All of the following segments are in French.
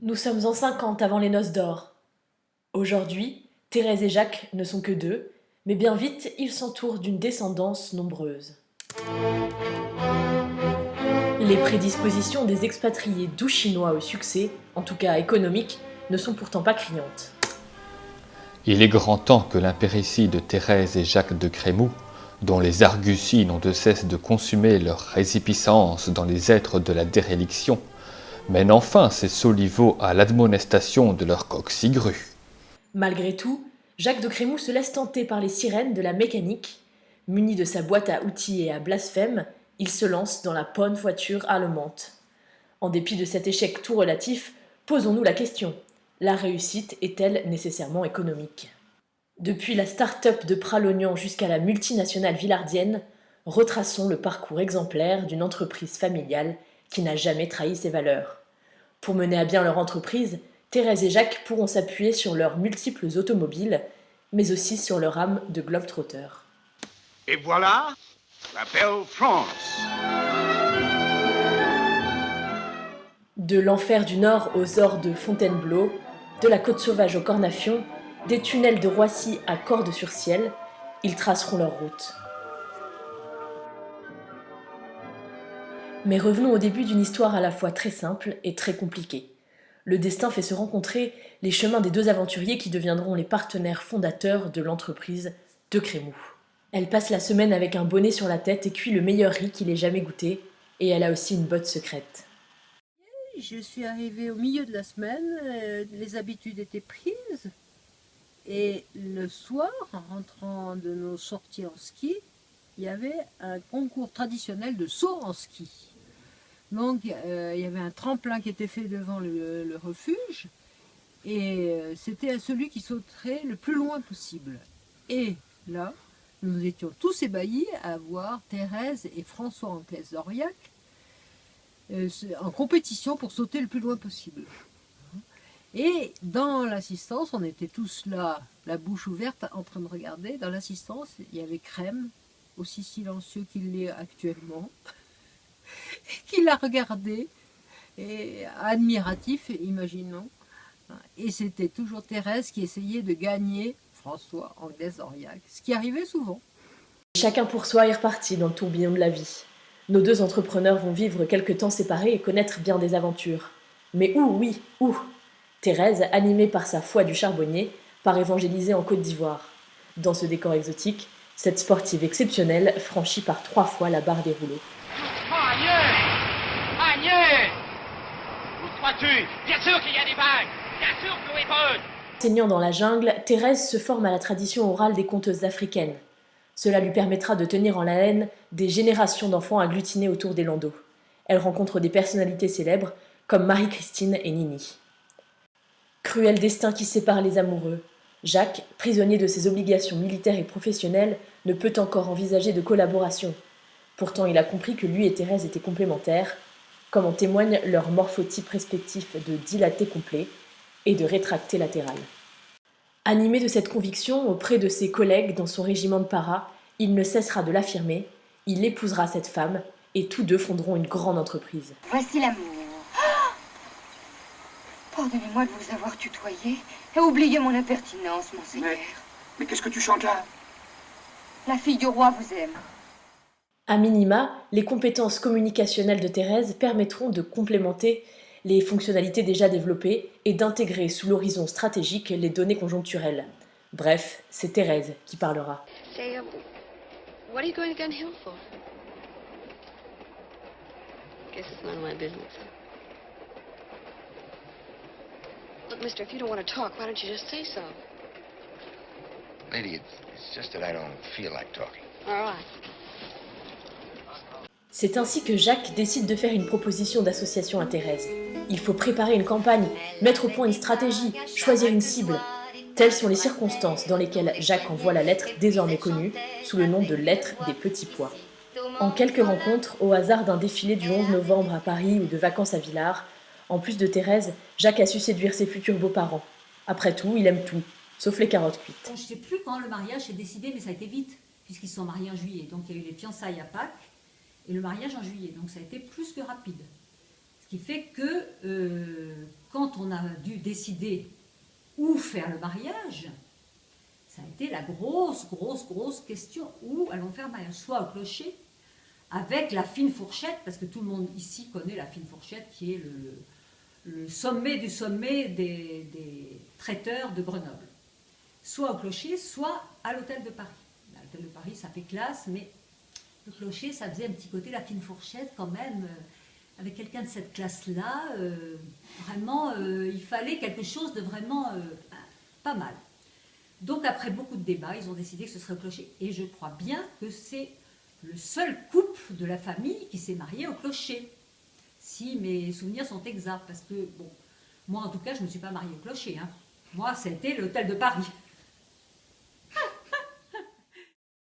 Nous sommes en 50 avant les noces d'or. Aujourd'hui, Thérèse et Jacques ne sont que deux, mais bien vite, ils s'entourent d'une descendance nombreuse. Les prédispositions des expatriés doux chinois au succès, en tout cas économique, ne sont pourtant pas criantes. Il est grand temps que l'impéritie de Thérèse et Jacques de Crémous, dont les arguties n'ont de cesse de consumer leur résipiscence dans les êtres de la déréliction, mène enfin ces soliveaux à l'admonestation de leur coq cigru. Malgré tout, Jacques de Crémous se laisse tenter par les sirènes de la mécanique. Muni de sa boîte à outils et à blasphème, il se lance dans la bonne voiture allemande. En dépit de cet échec tout relatif, posons-nous la question. La réussite est-elle nécessairement économique ? Depuis la start-up de Pralognan jusqu'à la multinationale villardienne, retraçons le parcours exemplaire d'une entreprise familiale qui n'a jamais trahi ses valeurs. Pour mener à bien leur entreprise, Thérèse et Jacques pourront s'appuyer sur leurs multiples automobiles, mais aussi sur leur âme de globetrotter. Et voilà la belle France. De l'enfer du Nord aux ors de Fontainebleau, de la côte sauvage au Cornafion, des tunnels de Roissy à Cordes-sur-Ciel, ils traceront leur route. Mais revenons au début d'une histoire à la fois très simple et très compliquée. Le destin fait se rencontrer les chemins des deux aventuriers qui deviendront les partenaires fondateurs de l'entreprise de Crémous. Elle passe la semaine avec un bonnet sur la tête et cuit le meilleur riz qu'il ait jamais goûté, et elle a aussi une botte secrète. Je suis arrivée au milieu de la semaine, les habitudes étaient prises, et le soir, en rentrant de nos sorties en ski, il y avait un concours traditionnel de saut en ski. Donc il y avait un tremplin qui était fait devant le refuge, et c'était à celui qui sauterait le plus loin possible. Et là, nous étions tous ébahis à voir Thérèse et François Anglès d'Aurillac en compétition pour sauter le plus loin possible. Et dans l'assistance, on était tous là, la bouche ouverte, en train de regarder. Dans l'assistance, il y avait Crème, aussi silencieux qu'il l'est actuellement, qui l'a regardé, et admiratif, imaginons. Et c'était toujours Thérèse qui essayait de gagner François Anglès d'Aurillac, ce qui arrivait souvent. Chacun pour soi est reparti dans le tourbillon de la vie. Nos deux entrepreneurs vont vivre quelque temps séparés et connaître bien des aventures. Mais où, oui, où ? Thérèse, animée par sa foi du charbonnier, part évangéliser en Côte d'Ivoire. Dans ce décor exotique, cette sportive exceptionnelle franchit par 3 fois la barre des rouleaux. Agnès! Où crois-tu? Bien sûr qu'il y a des vagues! Bien sûr que l'eau est bonne! Enseignant dans la jungle, Thérèse se forme à la tradition orale des conteuses africaines. Cela lui permettra de tenir en haleine des générations d'enfants agglutinés autour des landaux. Elle rencontre des personnalités célèbres comme Marie-Christine et Nini. Cruel destin qui sépare les amoureux. Jacques, prisonnier de ses obligations militaires et professionnelles, ne peut encore envisager de collaboration. Pourtant, il a compris que lui et Thérèse étaient complémentaires, comme en témoignent leurs morphotypes respectifs de dilaté complet et de rétracté latéral. Animé de cette conviction auprès de ses collègues dans son régiment de para, il ne cessera de l'affirmer, il épousera cette femme et tous deux fonderont une grande entreprise. Voici l'amour. Pardonnez-moi de vous avoir tutoyé et oubliez mon impertinence, monseigneur. Mais qu'est-ce que tu chantes là? La fille du roi vous aime. À minima, les compétences communicationnelles de Thérèse permettront de complémenter les fonctionnalités déjà développées et d'intégrer sous l'horizon stratégique les données conjoncturelles. Bref, c'est Thérèse qui parlera. Say, what are you going to Gun Hill for? Guess it's none of my business. Look, mister, if you don't want to talk, why don't you just say so? Lady, it's just that I don't feel like talking. All right. C'est ainsi que Jacques décide de faire une proposition d'association à Thérèse. Il faut préparer une campagne, mettre au point une stratégie, choisir une cible. Telles sont les circonstances dans lesquelles Jacques envoie la lettre désormais connue sous le nom de lettre des petits pois. En quelques rencontres, au hasard d'un défilé du 11 novembre à Paris ou de vacances à Villars, en plus de Thérèse, Jacques a su séduire ses futurs beaux-parents. Après tout, il aime tout, sauf les carottes cuites. Je ne sais plus quand le mariage s'est décidé, mais ça a été vite, puisqu'ils se sont mariés en juillet. Donc il y a eu les fiançailles à Pâques et le mariage en juillet. Donc ça a été plus que rapide. Ce qui fait que quand quand on a dû décider où faire le mariage, ça a été la grosse question. Où allons faire le mariage? Soit au clocher, avec la fine fourchette, parce que tout le monde ici connaît la fine fourchette, qui est le sommet du sommet des traiteurs de Grenoble. Soit au clocher, soit à l'hôtel de Paris. L'hôtel de Paris, ça fait classe, mais le clocher, ça faisait un petit côté la fine fourchette quand même. Avec quelqu'un de cette classe-là, vraiment, il fallait quelque chose de vraiment pas mal. Donc après beaucoup de débats, ils ont décidé que ce serait au clocher. Et je crois bien que c'est le seul couple de la famille qui s'est marié au clocher. Si mes souvenirs sont exacts, parce que, bon, moi en tout cas, je ne me suis pas mariée au clocher. Hein. Moi, c'était l'hôtel de Paris.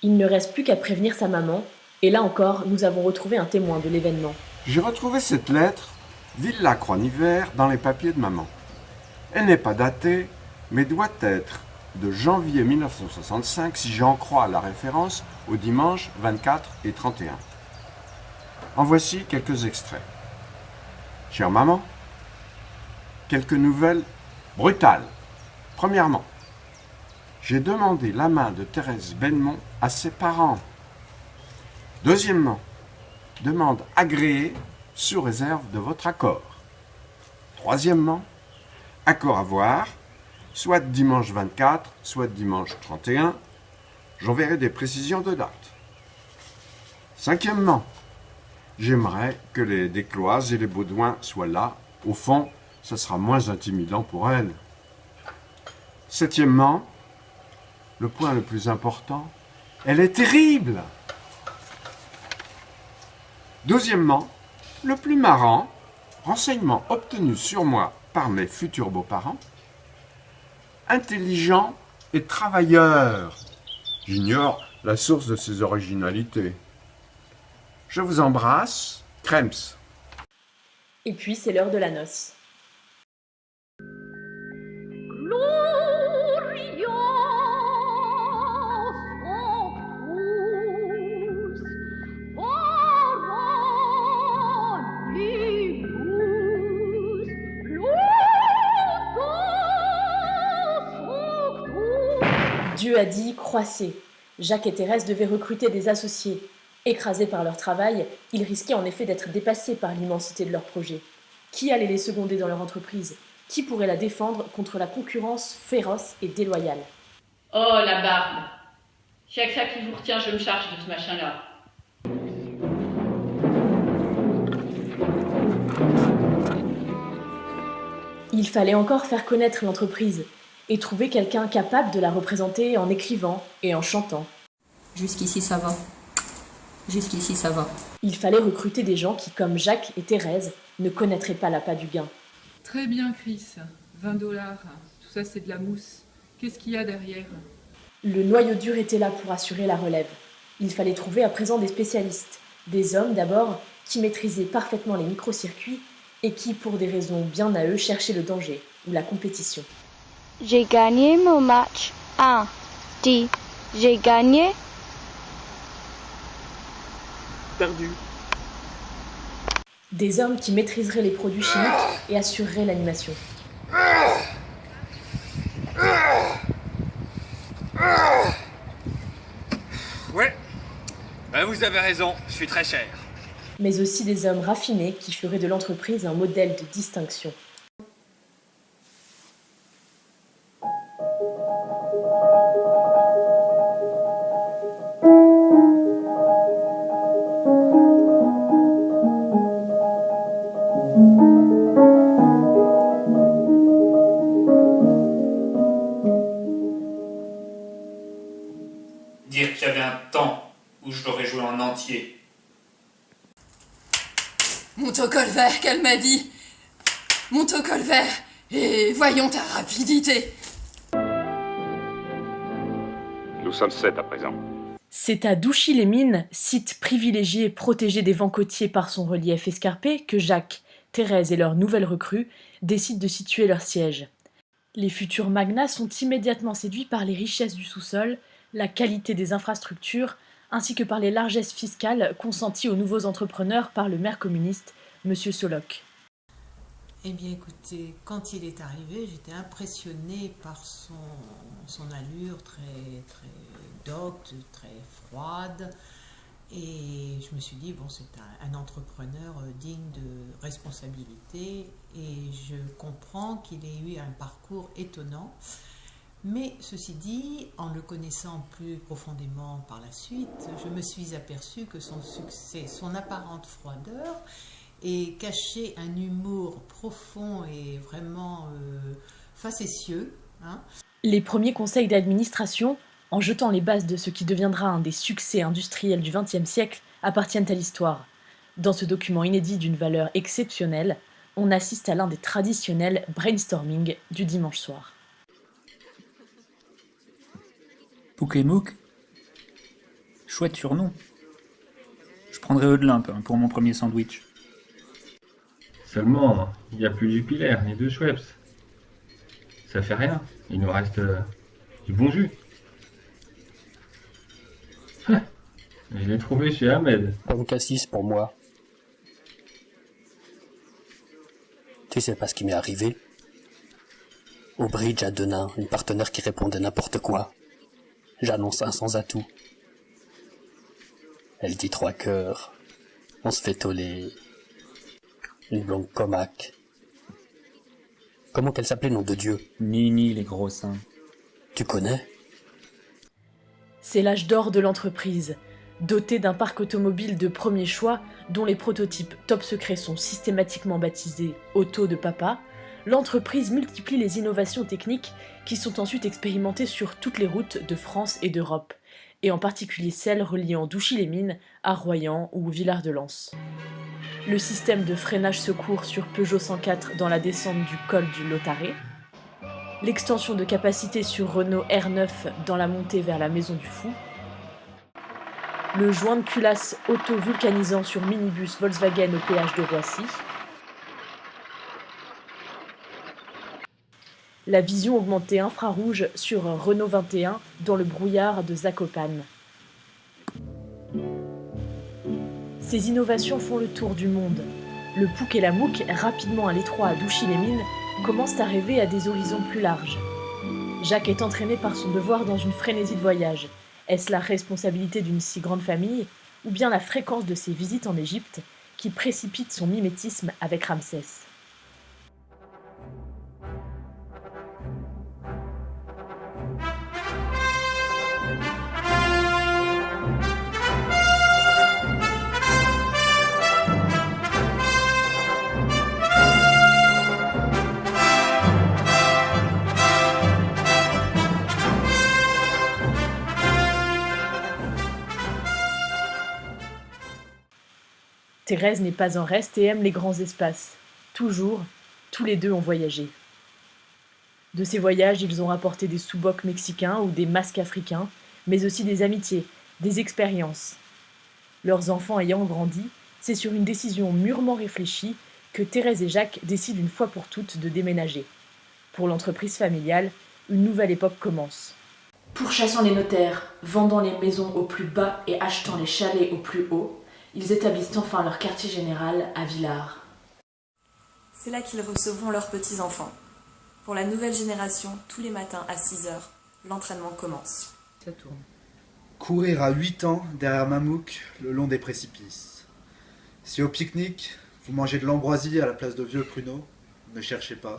Il ne reste plus qu'à prévenir sa maman, et là encore, nous avons retrouvé un témoin de l'événement. J'ai retrouvé cette lettre, Villa-Croix-Niver, dans les papiers de maman. Elle n'est pas datée, mais doit être de janvier 1965, si j'en crois la référence, au dimanche 24 et 31. En voici quelques extraits. Chère maman, quelques nouvelles brutales. Premièrement, j'ai demandé la main de Thérèse Benmont à ses parents. Deuxièmement, demande agréée sous réserve de votre accord. Troisièmement, accord à voir, soit dimanche 24, soit dimanche 31. J'enverrai des précisions de date. Cinquièmement, j'aimerais que les Descloise et les Baudouin soient là. Au fond, ça sera moins intimidant pour elles. Septièmement, le point le plus important, elle est terrible. Deuxièmement, le plus marrant, renseignement obtenu sur moi par mes futurs beaux-parents, intelligent et travailleur. J'ignore la source de ses originalités. Je vous embrasse, Krems. Et puis c'est l'heure de la noce. Dieu a dit « croissez ». Jacques et Thérèse devaient recruter des associés. Écrasés par leur travail, ils risquaient en effet d'être dépassés par l'immensité de leur projet. Qui allait les seconder dans leur entreprise? Qui pourrait la défendre contre la concurrence féroce et déloyale? Oh, la barbe! Si avec ça qui vous retient, je me charge de ce machin-là. Il fallait encore faire connaître l'entreprise et trouver quelqu'un capable de la représenter en écrivant et en chantant. Jusqu'ici, ça va. Jusqu'ici, ça va. Il fallait recruter des gens qui, comme Jacques et Thérèse, ne connaîtraient pas l'appât du gain. Très bien, Chris. 20 $. Tout ça, c'est de la mousse. Qu'est-ce qu'il y a derrière? Le noyau dur était là pour assurer la relève. Il fallait trouver à présent des spécialistes. Des hommes, d'abord, qui maîtrisaient parfaitement les microcircuits et qui, pour des raisons bien à eux, cherchaient le danger ou la compétition. J'ai gagné mon match 1. Dis, j'ai gagné. Perdu. Des hommes qui maîtriseraient les produits chimiques et assureraient l'animation. Ouais, vous avez raison, je suis très cher. Mais aussi des hommes raffinés qui feraient de l'entreprise un modèle de distinction. Dire qu'il y avait un temps où je l'aurais joué en entier. Monte au col vert, qu'elle m'a dit. Monte au col vert et voyons ta rapidité. Nous sommes 7 à présent. C'est à Douchy-les-Mines, site privilégié protégé des vents côtiers par son relief escarpé, que Jacques, Thérèse et leurs nouvelles recrues décident de situer leur siège. Les futurs magnats sont immédiatement séduits par les richesses du sous-sol, la qualité des infrastructures, ainsi que par les largesses fiscales consenties aux nouveaux entrepreneurs par le maire communiste, M. Soloc. Eh bien écoutez, quand il est arrivé, j'étais impressionnée par son allure très, très docte, très froide. Et je me suis dit, bon, c'est un entrepreneur digne de responsabilité. Et je comprends qu'il ait eu un parcours étonnant. Mais ceci dit, en le connaissant plus profondément par la suite, je me suis aperçue que son succès, son apparente froideur, et cachait un humour profond et vraiment facétieux. Hein. Les premiers conseils d'administration, en jetant les bases de ce qui deviendra un des succès industriels du XXe siècle, appartiennent à l'histoire. Dans ce document inédit d'une valeur exceptionnelle, on assiste à l'un des traditionnels brainstorming du dimanche soir. Poukémouk, chouette surnom. Je prendrais Eudelimp pour mon premier sandwich. Seulement, il n'y a plus de Jupiler ni de Schweppes. Ça fait rien, il nous reste du bon jus. Je l'ai trouvé chez Ahmed. Comme Cassis pour moi. Tu sais pas ce qui m'est arrivé? Au bridge à Denain, une partenaire qui répondait n'importe quoi. J'annonce un sans atout. Elle dit 3 cœurs. On se fait toller. Une blonde comaque. Comment qu'elle s'appelait, nom de Dieu? Nini, les gros seins. Tu connais? C'est l'âge d'or de l'entreprise. Dotée d'un parc automobile de premier choix, dont les prototypes top secrets sont systématiquement baptisés « Auto de papa », l'entreprise multiplie les innovations techniques qui sont ensuite expérimentées sur toutes les routes de France et d'Europe, et en particulier celles reliant Douchy-les-Mines à Royan ou Villard-de-Lans. Le système de freinage secours sur Peugeot 104 dans la descente du col du Lautaret, l'extension de capacité sur Renault R9 dans la montée vers la Maison du Fou, le joint de culasse auto-vulcanisant sur minibus Volkswagen au péage de Roissy, la vision augmentée infrarouge sur un Renault 21 dans le brouillard de Zakopane. Ces innovations font le tour du monde. Le Pouc et la Mouque, rapidement à l'étroit à Douchy-les-Mines, commencent à rêver à des horizons plus larges. Jacques est entraîné par son devoir dans une frénésie de voyage. Est-ce la responsabilité d'une si grande famille, ou bien la fréquence de ses visites en Égypte, qui précipite son mimétisme avec Ramsès ? Thérèse n'est pas en reste et aime les grands espaces. Toujours, tous les deux ont voyagé. De ces voyages, ils ont rapporté des sous-bocs mexicains ou des masques africains, mais aussi des amitiés, des expériences. Leurs enfants ayant grandi, c'est sur une décision mûrement réfléchie que Thérèse et Jacques décident une fois pour toutes de déménager. Pour l'entreprise familiale, une nouvelle époque commence. Pourchassant les notaires, vendant les maisons au plus bas et achetant les chalets au plus haut, ils établissent enfin leur quartier général à Villars. C'est là qu'ils recevront leurs petits-enfants. Pour la nouvelle génération, tous les matins à 6h, l'entraînement commence. Ça tourne. Courir à 8 ans derrière Mamouk le long des précipices. Si au pique-nique, vous mangez de l'ambroisie à la place de vieux pruneaux, ne cherchez pas,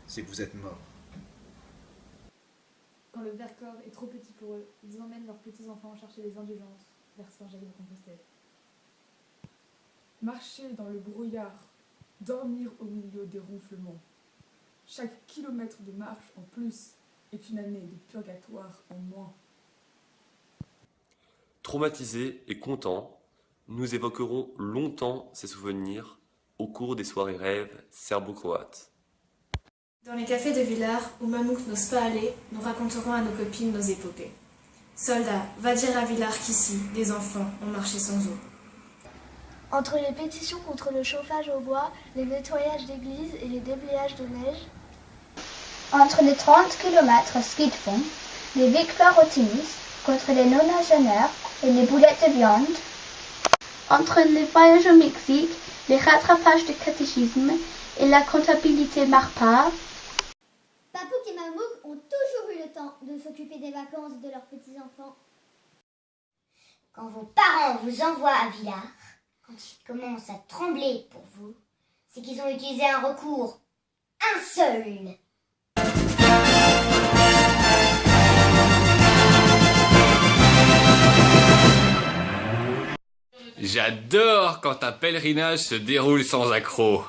c'est que vous êtes mort. Quand le Vercors est trop petit pour eux, ils emmènent leurs petits-enfants chercher les indulgences vers Saint-Jacques-de-Compostelle. Marcher dans le brouillard, dormir au milieu des ronflements. Chaque kilomètre de marche en plus est une année de purgatoire en moins. Traumatisés et contents, nous évoquerons longtemps ces souvenirs au cours des soirées rêves serbo-croates. Dans les cafés de Villars, où Mamouk n'ose pas aller, nous raconterons à nos copines nos épopées. Soldats, va dire à Villars qu'ici, des enfants ont marché sans eau. Entre les pétitions contre le chauffage au bois, les nettoyages d'églises et les déblayages de neige. Entre les 30 km ski de fond, les victoires optimistes contre les non-nageurs et les boulettes de viande. Entre les voyages au Mexique, les rattrapages de catéchisme et la comptabilité marche pas. Papouk et Mamouk ont toujours eu le temps de s'occuper des vacances de leurs petits-enfants. Quand vos parents vous envoient à Villars, quand ils commencent à trembler pour vous, c'est qu'ils ont utilisé un recours. Un seul. J'adore quand un pèlerinage se déroule sans accroc.